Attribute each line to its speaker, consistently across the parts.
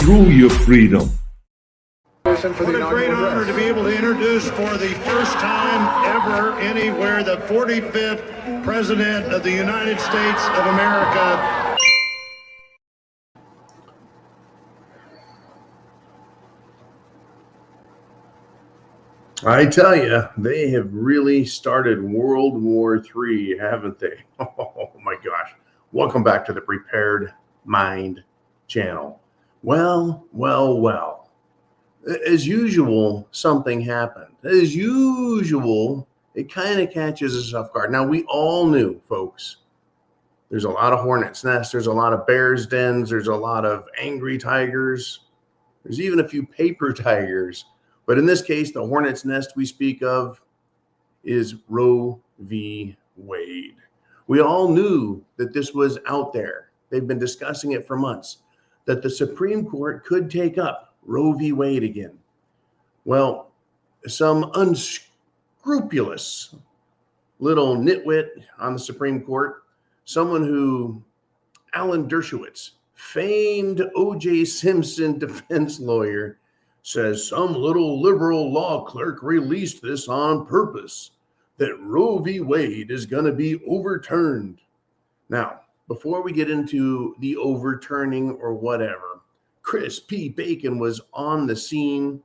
Speaker 1: through your freedom.
Speaker 2: What a great honor to be able to introduce for the first time ever anywhere the 45th President of the United States of America.
Speaker 3: I tell you, they have really started World War III, haven't they? Oh my gosh. Welcome back to the Prepared Mind channel. Well. As usual, something happened. As usual, it kind of catches us off guard. Now, we all knew, folks, there's a lot of hornets' nests. There's a lot of bears' dens. There's a lot of angry tigers. There's even a few paper tigers. But in this case, the hornet's nest we speak of is Roe v. Wade. We all knew that this was out there. They've been discussing it for months, that the Supreme Court could take up Roe v. Wade again. Well, some unscrupulous little nitwit on the Supreme Court, someone who, Alan Dershowitz, famed O.J. Simpson defense lawyer, says some little liberal law clerk released this on purpose, that Roe v. Wade is going to be overturned. Now, before we get into the overturning or whatever, Chris P. Bacon was on the scene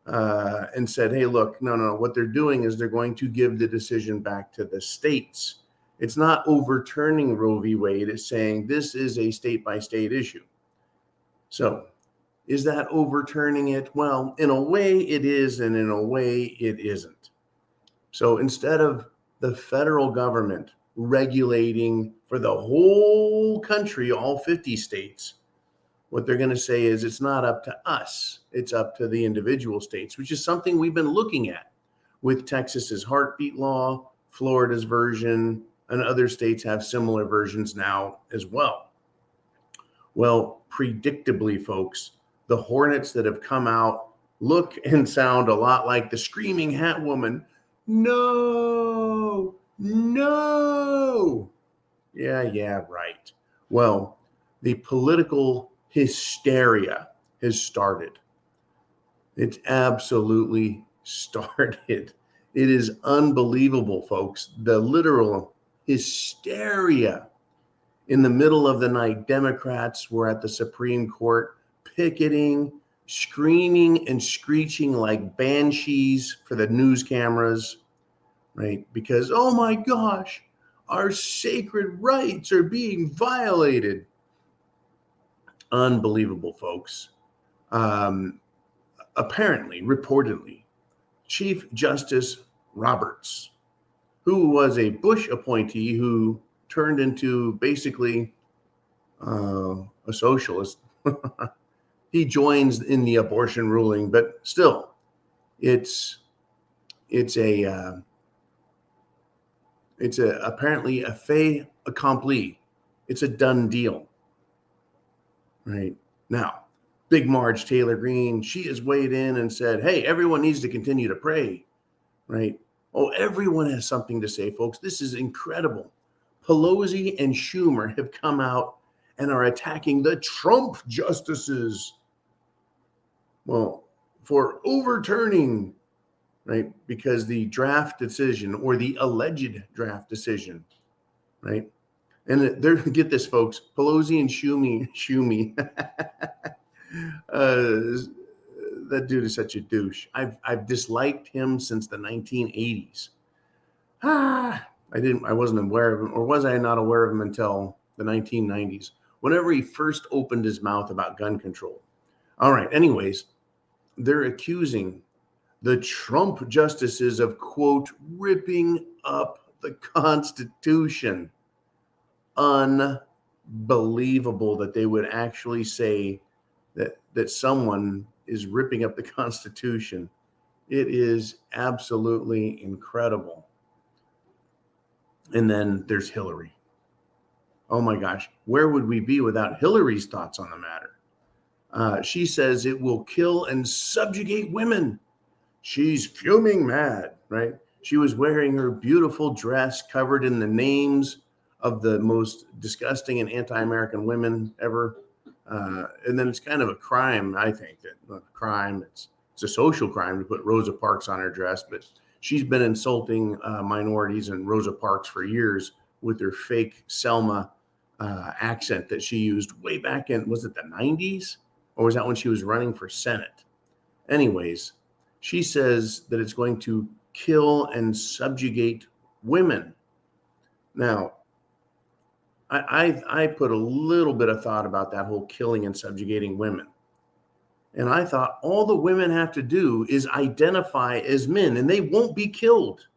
Speaker 3: and said, hey, look, no, what they're doing is they're going to give the decision back to the states. It's not overturning Roe v. Wade. It's saying this is a state-by-state issue. So is that overturning it? Well, in a way it is, and in a way it isn't. So instead of the federal government regulating for the whole country, all 50 states, what they're going to say is it's not up to us. It's up to the individual states, which is something we've been looking at with Texas's heartbeat law, Florida's version, and other states have similar versions now as well. Well, predictably, folks, the hornets that have come out look and sound a lot like the screaming hat woman. No. Yeah, right. Well, the political hysteria has started. It's absolutely started. It is unbelievable, folks. The literal hysteria. In the middle of the night, Democrats were at the Supreme Court picketing, screaming and screeching like banshees for the news cameras, right? Because, oh my gosh, our sacred rights are being violated. Unbelievable, folks. Apparently, reportedly, Chief Justice Roberts, who was a Bush appointee who turned into basically a socialist, he joins in the abortion ruling, but still, it's apparently a fait accompli. It's a done deal. Right now, Big Marge Taylor Greene, she has weighed in and said, hey, everyone needs to continue to pray, right? Oh, everyone has something to say, folks. This is incredible. Pelosi and Schumer have come out and are attacking the Trump justices, well, for overturning, right? Because the draft decision or the alleged draft decision, right? And they're, get this, folks, Pelosi and Schumi, that dude is such a douche. I've disliked him since the 1980s. I wasn't aware of him, or was I not aware of him until the 1990s, whenever he first opened his mouth about gun control. All right, anyways, they're accusing the Trump justices of, quote, ripping up the Constitution. Unbelievable that they would actually say that someone is ripping up the Constitution. It is absolutely incredible. And then there's Hillary. Oh my gosh, where would we be without Hillary's thoughts on the matter? She says it will kill and subjugate women. She's fuming mad, right? She was wearing her beautiful dress covered in the names of the most disgusting and anti-American women ever. And then it's kind of a crime, I think, that not a crime, it's a social crime to put Rosa Parks on her dress, but she's been insulting minorities and Rosa Parks for years with her fake Selma accent that she used way back in, was it the 90s? Or was that when she was running for Senate? Anyways, she says that it's going to kill and subjugate women. Now, I put a little bit of thought about that whole killing and subjugating women. And I thought all the women have to do is identify as men and they won't be killed.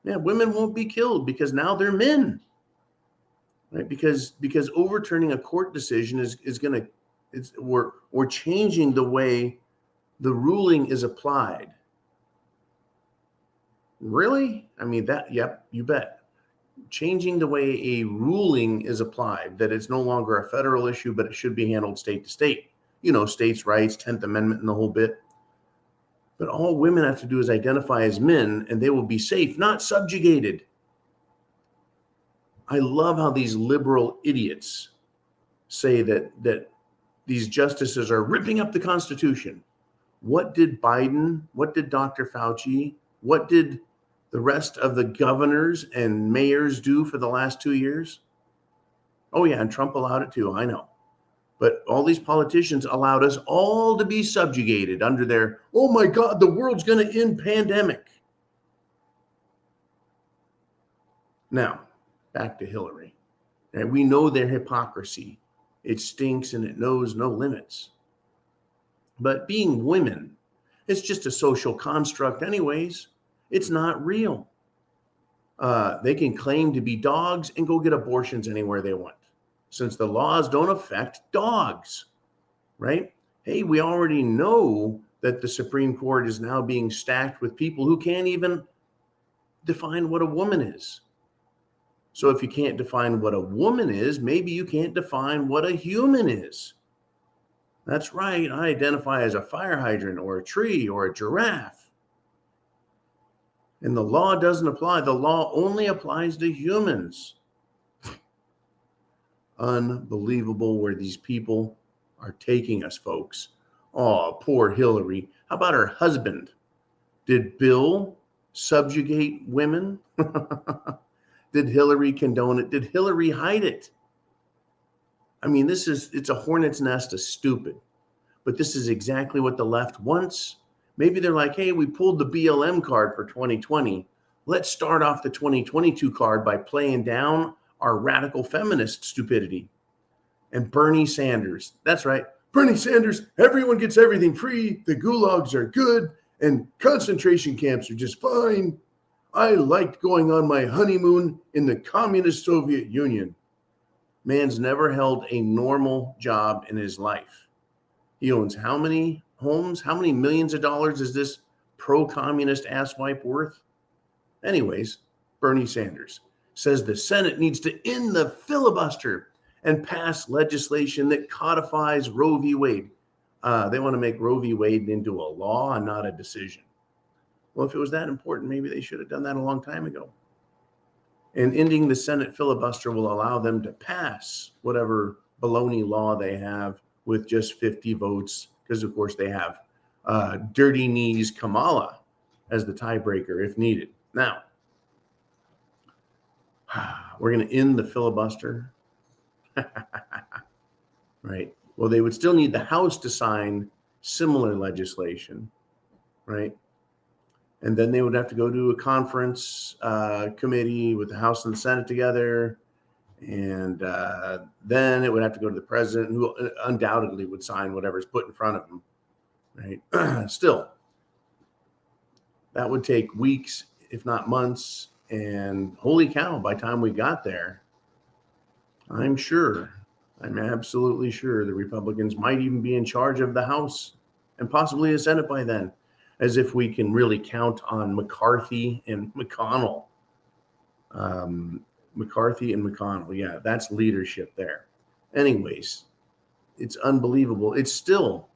Speaker 3: Yeah, women won't be killed because now they're men. Right? Because overturning a court decision is going to, we're changing the way the ruling is applied. Really? I mean, yep, you bet. Changing the way a ruling is applied, that it's no longer a federal issue, but it should be handled state to state. You know, states' rights, 10th Amendment, and the whole bit. But all women have to do is identify as men, and they will be safe, not subjugated. I love how these liberal idiots say that these justices are ripping up the Constitution. What did Biden, what did Dr. Fauci, what did the rest of the governors and mayors do for the last 2 years? Oh yeah, and Trump allowed it too, I know. But all these politicians allowed us all to be subjugated under their, oh my God, the world's going to end pandemic. Now, back to Hillary. And we know their hypocrisy. It stinks and it knows no limits. But being women, it's just a social construct anyways. It's not real. They can claim to be dogs and go get abortions anywhere they want, since the laws don't affect dogs, right? Hey, we already know that the Supreme Court is now being stacked with people who can't even define what a woman is. So if you can't define what a woman is, maybe you can't define what a human is. That's right. I identify as a fire hydrant or a tree or a giraffe. And the law doesn't apply. The law only applies to humans. Unbelievable where these people are taking us, folks. Oh, poor Hillary. How about her husband? Did Bill subjugate women? Did Hillary condone it? Did Hillary hide it? I mean, it's a hornet's nest of stupid. But this is exactly what the left wants. Maybe they're like, hey, we pulled the BLM card for 2020. Let's start off the 2022 card by playing down our radical feminist stupidity. And Bernie Sanders, that's right, Bernie Sanders, everyone gets everything free, the gulags are good, and concentration camps are just fine. I liked going on my honeymoon in the communist Soviet Union. Man's never held a normal job in his life. He owns how many homes? How many millions of dollars is this pro-communist asswipe worth? Anyways, Bernie Sanders says the Senate needs to end the filibuster and pass legislation that codifies Roe v. Wade. They want to make Roe v. Wade into a law and not a decision. Well, if it was that important, maybe they should have done that a long time ago. And ending the Senate filibuster will allow them to pass whatever baloney law they have with just 50 votes, because, of course, they have dirty knees Kamala as the tiebreaker if needed. Now, we're going to end the filibuster. Right. Well, they would still need the House to sign similar legislation, right? And then they would have to go to a conference committee with the House and the Senate together. And then it would have to go to the president, who undoubtedly would sign whatever's put in front of him, right? Still, that would take weeks, if not months. And holy cow, by the time we got there, I'm absolutely sure the Republicans might even be in charge of the House and possibly the Senate by then, as if we can really count on McCarthy and McConnell. McCarthy and McConnell, yeah, that's leadership there. Anyways, it's unbelievable. It's still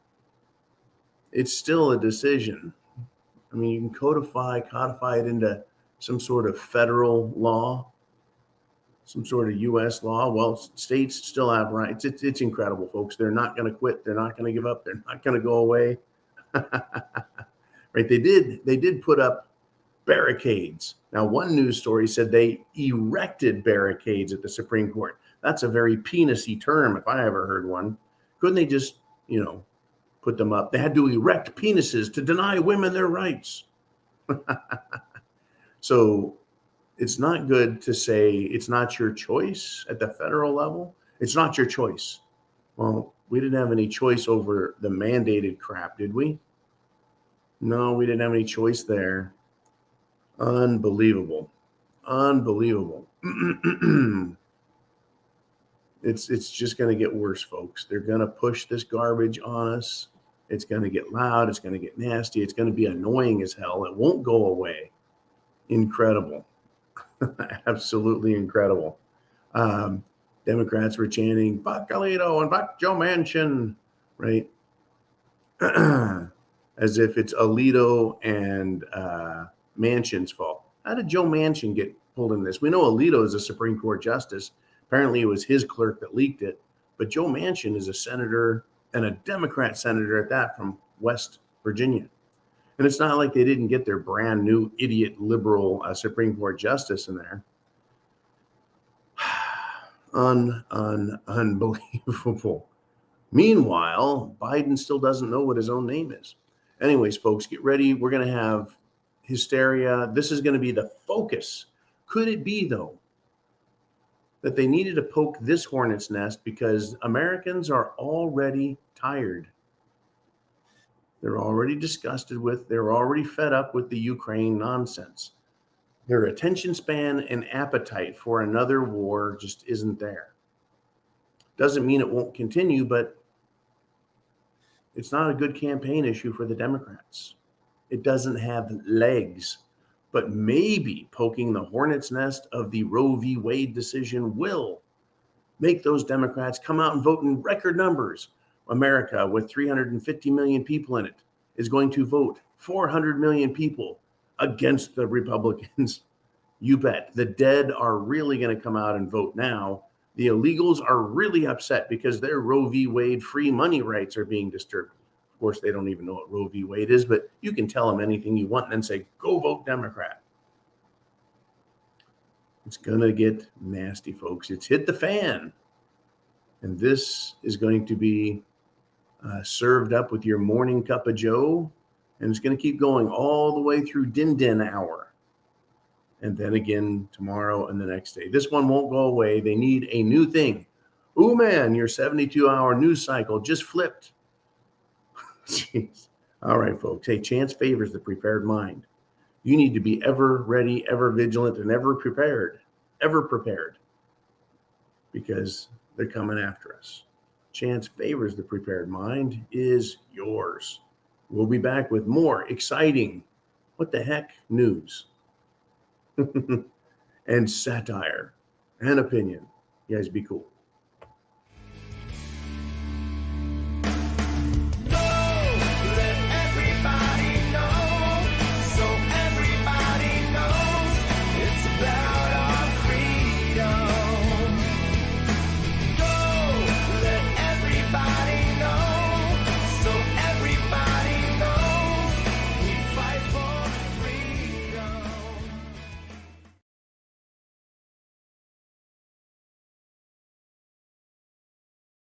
Speaker 3: a decision. I mean, you can codify it into some sort of federal law. some sort of U.S. law. Well, states still have rights. It's incredible, folks. They're not going to quit. They're not going to give up. They're not going to go away. Right? They did put up barricades. Now, one news story said they erected barricades at the Supreme Court. That's a very penis-y term if I ever heard one. Couldn't they just, put them up? They had to erect penises to deny women their rights. So it's not good to say it's not your choice at the federal level. It's not your choice. Well, we didn't have any choice over the mandated crap, did we? No, we didn't have any choice there. Unbelievable. It's just going to get worse, folks. They're going to push this garbage on us. It's going to get loud. It's going to get nasty. It's going to be annoying as hell. It won't go away. Incredible. Absolutely incredible. Democrats were chanting, "Fuck Alito and fuck Joe Manchin," right? As if it's Alito and Manchin's fault. How did Joe Manchin get pulled in this? We know Alito is a Supreme Court justice. Apparently it was his clerk that leaked it. But Joe Manchin is a senator, and a Democrat senator at that, from West Virginia. And it's not like they didn't get their brand new idiot liberal Supreme Court justice in there. Unbelievable. Meanwhile, Biden still doesn't know what his own name is. Anyways, folks, get ready. We're going to have hysteria. This is going to be the focus. Could it be, though, that they needed to poke this hornet's nest because Americans are already tired? They're already disgusted with, they're already fed up with the Ukraine nonsense. Their attention span and appetite for another war just isn't there. Doesn't mean it won't continue, but it's not a good campaign issue for the Democrats. It doesn't have legs. But maybe poking the hornet's nest of the Roe v. Wade decision will make those Democrats come out and vote in record numbers. America, with 350 million people in it, is going to vote 400 million people against the Republicans. You bet. The dead are really going to come out and vote now. The illegals are really upset because their Roe v. Wade free money rights are being disturbed. Of course, they don't even know what Roe v. Wade is, but you can tell them anything you want and then say, go vote Democrat. It's going to get nasty, folks. It's hit the fan. And this is going to be served up with your morning cup of joe. And it's going to keep going all the way through din hour. And then again tomorrow and the next day. This one won't go away. They need a new thing. Oh, man, your 72-hour news cycle just flipped. Jeez. All right, folks. Hey, chance favors the prepared mind. You need to be ever ready, ever vigilant, and ever prepared, because they're coming after us. Chance favors the prepared mind is yours. We'll be back with more exciting, what the heck, news and satire and opinion. You guys be cool.